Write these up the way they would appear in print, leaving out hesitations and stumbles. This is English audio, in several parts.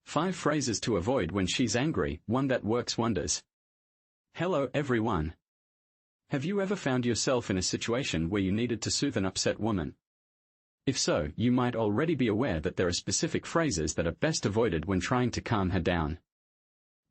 5 phrases to avoid when she's angry, one that works wonders. Hello everyone. Have you ever found yourself in a situation where you needed to soothe an upset woman? If so, you might already be aware that there are specific phrases that are best avoided when trying to calm her down.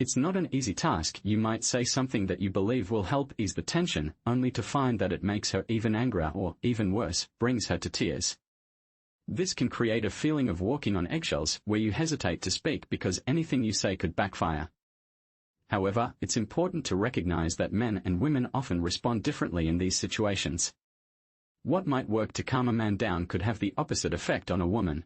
It's not an easy task. You might say something that you believe will help ease the tension, only to find that it makes her even angrier or, even worse, brings her to tears. This can create a feeling of walking on eggshells where you hesitate to speak because anything you say could backfire. However, it's important to recognize that men and women often respond differently in these situations. What might work to calm a man down could have the opposite effect on a woman.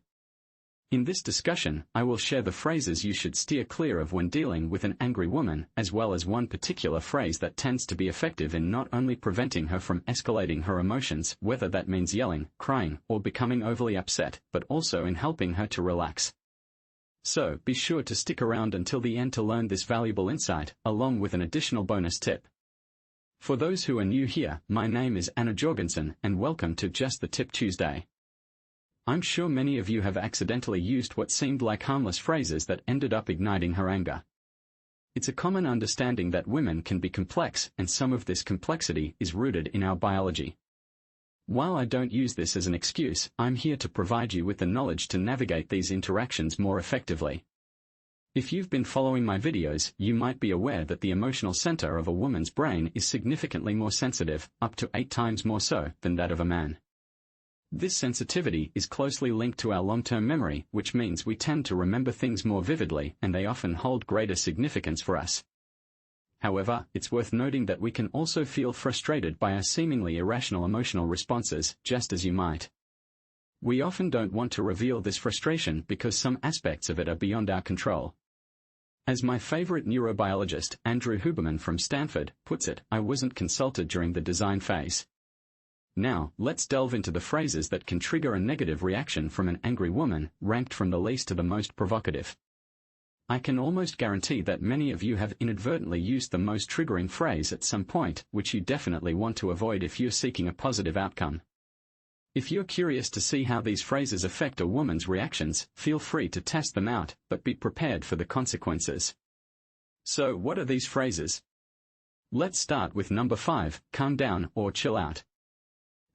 In this discussion, I will share the phrases you should steer clear of when dealing with an angry woman, as well as one particular phrase that tends to be effective in not only preventing her from escalating her emotions, whether that means yelling, crying, or becoming overly upset, but also in helping her to relax. So, be sure to stick around until the end to learn this valuable insight, along with an additional bonus tip. For those who are new here, my name is Anna Jorgensen, and welcome to Just the Tip Tuesday. I'm sure many of you have accidentally used what seemed like harmless phrases that ended up igniting her anger. It's a common understanding that women can be complex, and some of this complexity is rooted in our biology. While I don't use this as an excuse, I'm here to provide you with the knowledge to navigate these interactions more effectively. If you've been following my videos, you might be aware that the emotional center of a woman's brain is significantly more sensitive, up to 8 times more so, than that of a man. This sensitivity is closely linked to our long-term memory, which means we tend to remember things more vividly and they often hold greater significance for us. However, it's worth noting that we can also feel frustrated by our seemingly irrational emotional responses, just as you might. We often don't want to reveal this frustration because some aspects of it are beyond our control. As my favorite neurobiologist, Andrew Huberman from Stanford, puts it, I wasn't consulted during the design phase. Now, let's delve into the phrases that can trigger a negative reaction from an angry woman, ranked from the least to the most provocative. I can almost guarantee that many of you have inadvertently used the most triggering phrase at some point, which you definitely want to avoid if you're seeking a positive outcome. If you're curious to see how these phrases affect a woman's reactions, feel free to test them out, but be prepared for the consequences. So, what are these phrases? Let's start with number 5, calm down or chill out.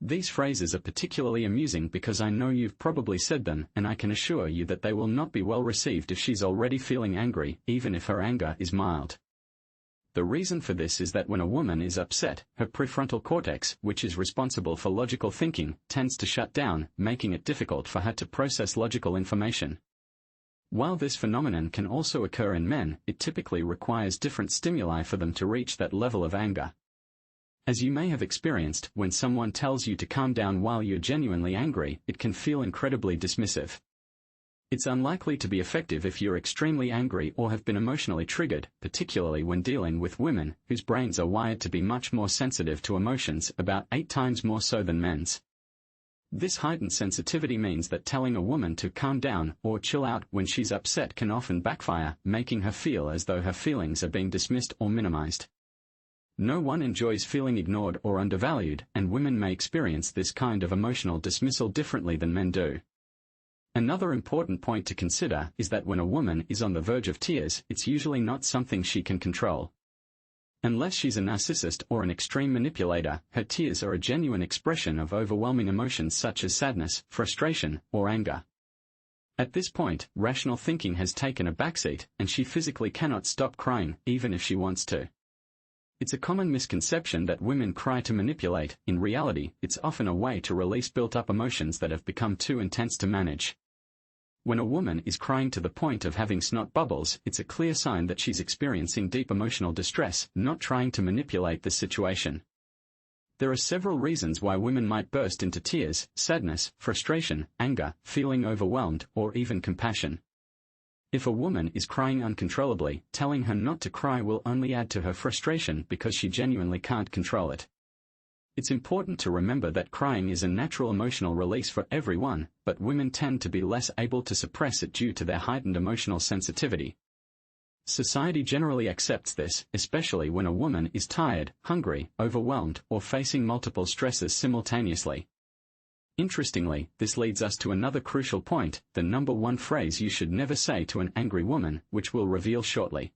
These phrases are particularly amusing because I know you've probably said them, and I can assure you that they will not be well received if she's already feeling angry, even if her anger is mild. The reason for this is that when a woman is upset, her prefrontal cortex, which is responsible for logical thinking, tends to shut down, making it difficult for her to process logical information. While this phenomenon can also occur in men, it typically requires different stimuli for them to reach that level of anger. As you may have experienced, when someone tells you to calm down while you're genuinely angry, it can feel incredibly dismissive. It's unlikely to be effective if you're extremely angry or have been emotionally triggered, particularly when dealing with women, whose brains are wired to be much more sensitive to emotions, about 8 times more so than men's. This heightened sensitivity means that telling a woman to calm down or chill out when she's upset can often backfire, making her feel as though her feelings are being dismissed or minimized. No one enjoys feeling ignored or undervalued, and women may experience this kind of emotional dismissal differently than men do. Another important point to consider is that when a woman is on the verge of tears, it's usually not something she can control. Unless she's a narcissist or an extreme manipulator, her tears are a genuine expression of overwhelming emotions such as sadness, frustration, or anger. At this point, rational thinking has taken a backseat, and she physically cannot stop crying, even if she wants to. It's a common misconception that women cry to manipulate. In reality, it's often a way to release built-up emotions that have become too intense to manage. When a woman is crying to the point of having snot bubbles, it's a clear sign that she's experiencing deep emotional distress, not trying to manipulate the situation. There are several reasons why women might burst into tears: sadness, frustration, anger, feeling overwhelmed, or even compassion. If a woman is crying uncontrollably, telling her not to cry will only add to her frustration because she genuinely can't control it. It's important to remember that crying is a natural emotional release for everyone, but women tend to be less able to suppress it due to their heightened emotional sensitivity. Society generally accepts this, especially when a woman is tired, hungry, overwhelmed, or facing multiple stresses simultaneously. Interestingly, this leads us to another crucial point, the number one phrase you should never say to an angry woman, which we'll reveal shortly.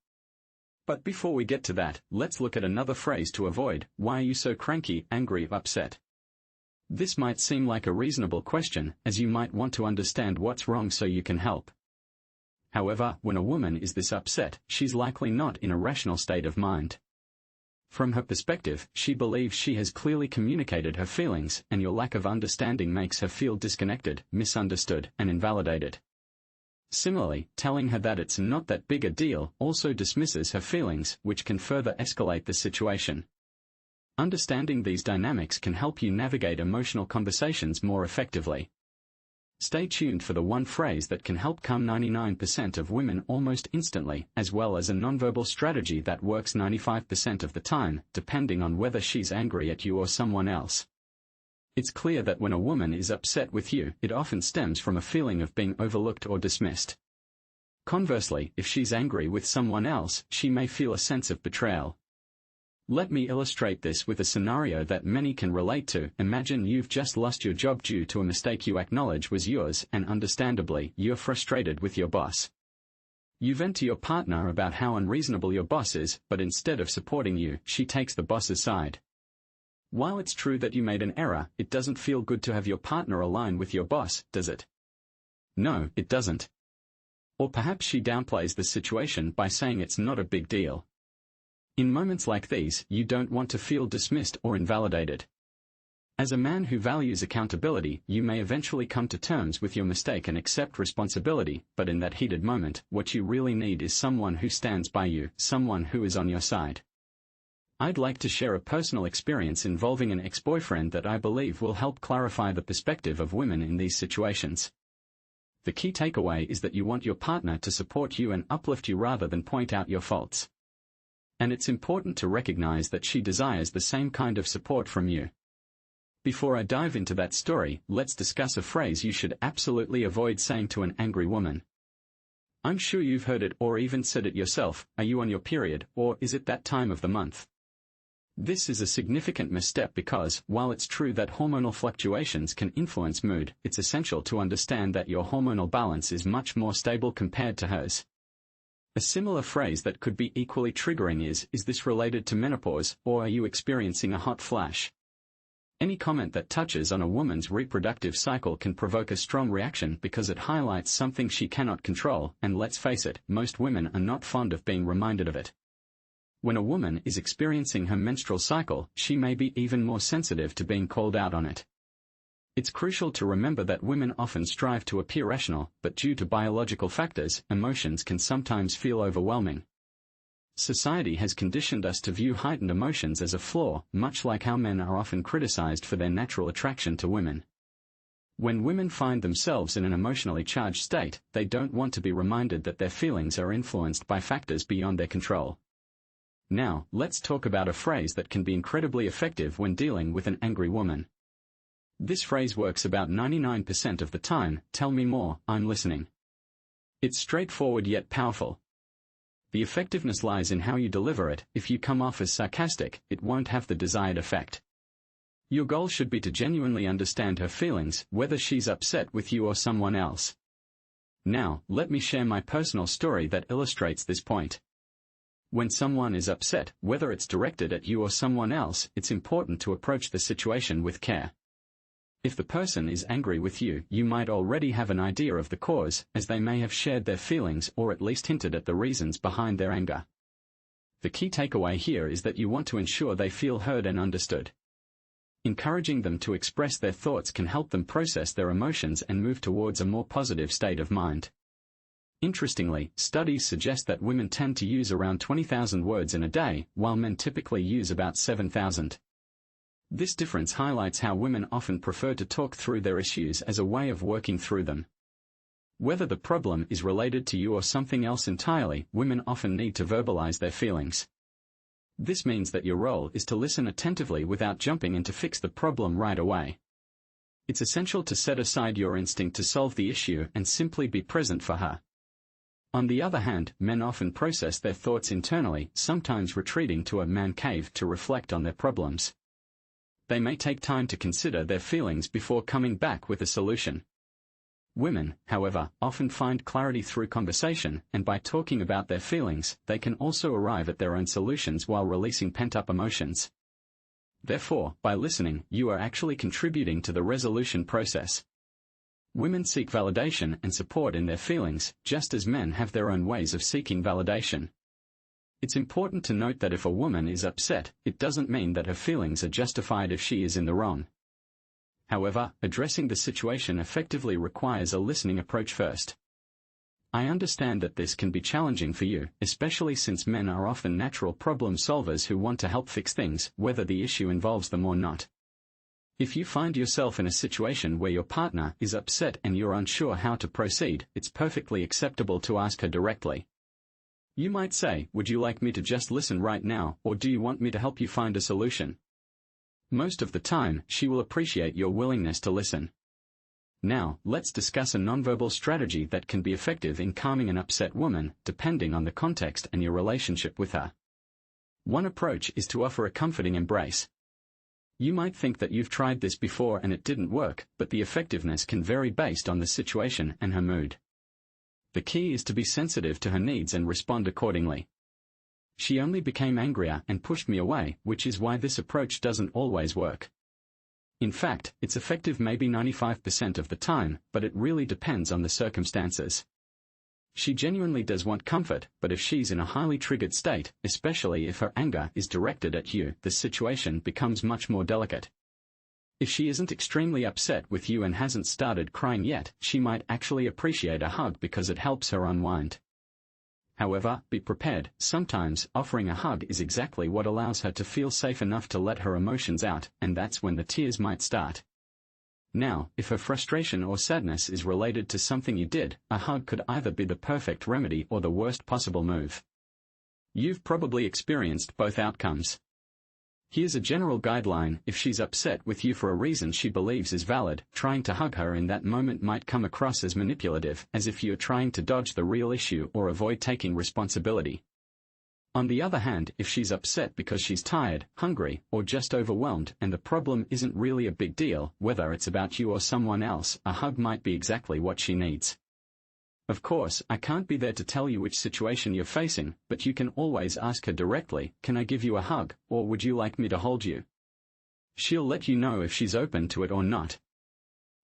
But before we get to that, let's look at another phrase to avoid. Why are you so cranky, angry, upset? This might seem like a reasonable question, as you might want to understand what's wrong so you can help. However, when a woman is this upset, she's likely not in a rational state of mind. From her perspective, she believes she has clearly communicated her feelings, and your lack of understanding makes her feel disconnected, misunderstood, and invalidated. Similarly, telling her that it's not that big a deal also dismisses her feelings, which can further escalate the situation. Understanding these dynamics can help you navigate emotional conversations more effectively. Stay tuned for the one phrase that can help calm 99% of women almost instantly, as well as a nonverbal strategy that works 95% of the time, depending on whether she's angry at you or someone else. It's clear that when a woman is upset with you, it often stems from a feeling of being overlooked or dismissed. Conversely, if she's angry with someone else, she may feel a sense of betrayal. Let me illustrate this with a scenario that many can relate to. Imagine you've just lost your job due to a mistake you acknowledge was yours, and understandably, you're frustrated with your boss. You vent to your partner about how unreasonable your boss is, but instead of supporting you, she takes the boss's side. While it's true that you made an error, it doesn't feel good to have your partner align with your boss, does it? No, it doesn't. Or perhaps she downplays the situation by saying it's not a big deal. In moments like these, you don't want to feel dismissed or invalidated. As a man who values accountability, you may eventually come to terms with your mistake and accept responsibility, but in that heated moment, what you really need is someone who stands by you, someone who is on your side. I'd like to share a personal experience involving an ex-boyfriend that I believe will help clarify the perspective of women in these situations. The key takeaway is that you want your partner to support you and uplift you rather than point out your faults. And it's important to recognize that she desires the same kind of support from you. Before I dive into that story, let's discuss a phrase you should absolutely avoid saying to an angry woman. I'm sure you've heard it or even said it yourself. Are you on your period, or is it that time of the month? This is a significant misstep because, while it's true that hormonal fluctuations can influence mood, it's essential to understand that your hormonal balance is much more stable compared to hers. A similar phrase that could be equally triggering is this related to menopause, or are you experiencing a hot flash? Any comment that touches on a woman's reproductive cycle can provoke a strong reaction because it highlights something she cannot control, and let's face it, most women are not fond of being reminded of it. When a woman is experiencing her menstrual cycle, she may be even more sensitive to being called out on it. It's crucial to remember that women often strive to appear rational, but due to biological factors, emotions can sometimes feel overwhelming. Society has conditioned us to view heightened emotions as a flaw, much like how men are often criticized for their natural attraction to women. When women find themselves in an emotionally charged state, they don't want to be reminded that their feelings are influenced by factors beyond their control. Now, let's talk about a phrase that can be incredibly effective when dealing with an angry woman. This phrase works about 99% of the time. Tell me more, I'm listening. It's straightforward yet powerful. The effectiveness lies in how you deliver it. If you come off as sarcastic, it won't have the desired effect. Your goal should be to genuinely understand her feelings, whether she's upset with you or someone else. Now, let me share my personal story that illustrates this point. When someone is upset, whether it's directed at you or someone else, it's important to approach the situation with care. If the person is angry with you, you might already have an idea of the cause, as they may have shared their feelings or at least hinted at the reasons behind their anger. The key takeaway here is that you want to ensure they feel heard and understood. Encouraging them to express their thoughts can help them process their emotions and move towards a more positive state of mind. Interestingly, studies suggest that women tend to use around 20,000 words in a day, while men typically use about 7,000. This difference highlights how women often prefer to talk through their issues as a way of working through them. Whether the problem is related to you or something else entirely, women often need to verbalize their feelings. This means that your role is to listen attentively without jumping in to fix the problem right away. It's essential to set aside your instinct to solve the issue and simply be present for her. On the other hand, men often process their thoughts internally, sometimes retreating to a man cave to reflect on their problems. they may take time to consider their feelings before coming back with a solution. Women, however, often find clarity through conversation, and by talking about their feelings, they can also arrive at their own solutions while releasing pent-up emotions. Therefore, by listening, you are actually contributing to the resolution process. Women seek validation and support in their feelings, just as men have their own ways of seeking validation. It's important to note that if a woman is upset, it doesn't mean that her feelings are justified if she is in the wrong. However, addressing the situation effectively requires a listening approach first. I understand that this can be challenging for you, especially since men are often natural problem solvers who want to help fix things, whether the issue involves them or not. If you find yourself in a situation where your partner is upset and you're unsure how to proceed, it's perfectly acceptable to ask her directly. You might say, "Would you like me to just listen right now, or do you want me to help you find a solution?" Most of the time, she will appreciate your willingness to listen. Now, let's discuss a nonverbal strategy that can be effective in calming an upset woman, depending on the context and your relationship with her. One approach is to offer a comforting embrace. You might think that you've tried this before and it didn't work, but the effectiveness can vary based on the situation and her mood. The key is to be sensitive to her needs and respond accordingly. "She only became angrier and pushed me away, which is why this approach doesn't always work." In fact, it's effective maybe 95% of the time, but it really depends on the circumstances. She genuinely does want comfort, but if she's in a highly triggered state, especially if her anger is directed at you, the situation becomes much more delicate. If she isn't extremely upset with you and hasn't started crying yet, she might actually appreciate a hug because it helps her unwind. However, be prepared, sometimes offering a hug is exactly what allows her to feel safe enough to let her emotions out, and that's when the tears might start. Now, if her frustration or sadness is related to something you did, a hug could either be the perfect remedy or the worst possible move. You've probably experienced both outcomes. Here's a general guideline: if she's upset with you for a reason she believes is valid, trying to hug her in that moment might come across as manipulative, as if you're trying to dodge the real issue or avoid taking responsibility. On the other hand, if she's upset because she's tired, hungry, or just overwhelmed, and the problem isn't really a big deal, whether it's about you or someone else, a hug might be exactly what she needs. Of course, I can't be there to tell you which situation you're facing, but you can always ask her directly, "Can I give you a hug, or would you like me to hold you?" She'll let you know if she's open to it or not.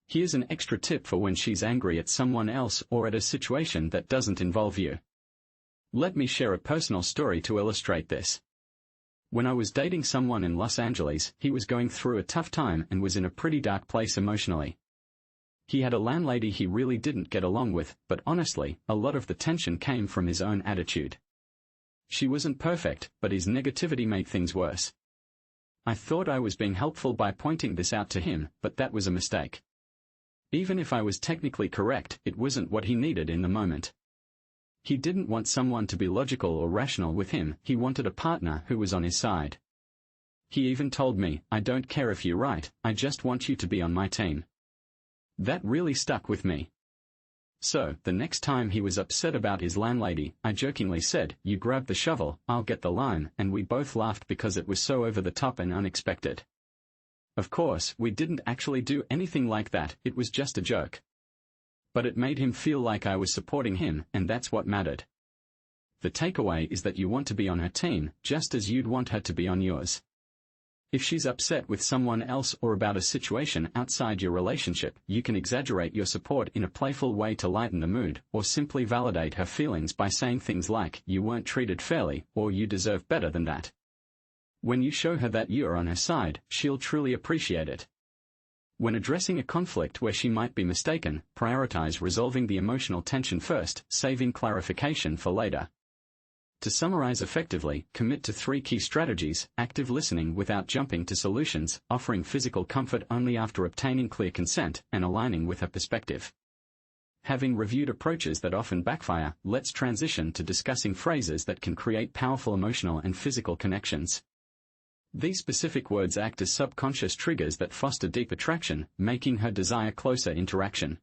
Here's an extra tip for when she's angry at someone else or at a situation that doesn't involve you. Let me share a personal story to illustrate this. When I was dating someone in Los Angeles, he was going through a tough time and was in a pretty dark place emotionally. He had a landlady he really didn't get along with, but honestly, a lot of the tension came from his own attitude. She wasn't perfect, but his negativity made things worse. I thought I was being helpful by pointing this out to him, but that was a mistake. Even if I was technically correct, it wasn't what he needed in the moment. He didn't want someone to be logical or rational with him, he wanted a partner who was on his side. He even told me, "I don't care if you're right, I just want you to be on my team." That really stuck with me. So, the next time he was upset about his landlady, I jokingly said, "You grab the shovel, I'll get the lime," and we both laughed because it was so over the top and unexpected. Of course, we didn't actually do anything like that, it was just a joke. But it made him feel like I was supporting him, and that's what mattered. The takeaway is that you want to be on her team, just as you'd want her to be on yours. If she's upset with someone else or about a situation outside your relationship, you can exaggerate your support in a playful way to lighten the mood, or simply validate her feelings by saying things like, "You weren't treated fairly," or "You deserve better than that." When you show her that you're on her side, she'll truly appreciate it. When addressing a conflict where she might be mistaken, prioritize resolving the emotional tension first, saving clarification for later. To summarize effectively, commit to 3 key strategies: active listening without jumping to solutions, offering physical comfort only after obtaining clear consent, and aligning with her perspective. Having reviewed approaches that often backfire, let's transition to discussing phrases that can create powerful emotional and physical connections. These specific words act as subconscious triggers that foster deep attraction, making her desire closer interaction.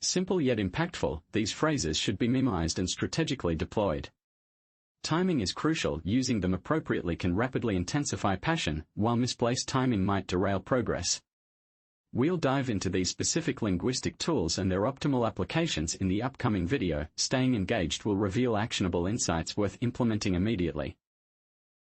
Simple yet impactful, these phrases should be memorized and strategically deployed. Timing is crucial. Using them appropriately can rapidly intensify passion, while misplaced timing might derail progress. We'll dive into these specific linguistic tools and their optimal applications in the upcoming video. Staying engaged will reveal actionable insights worth implementing immediately.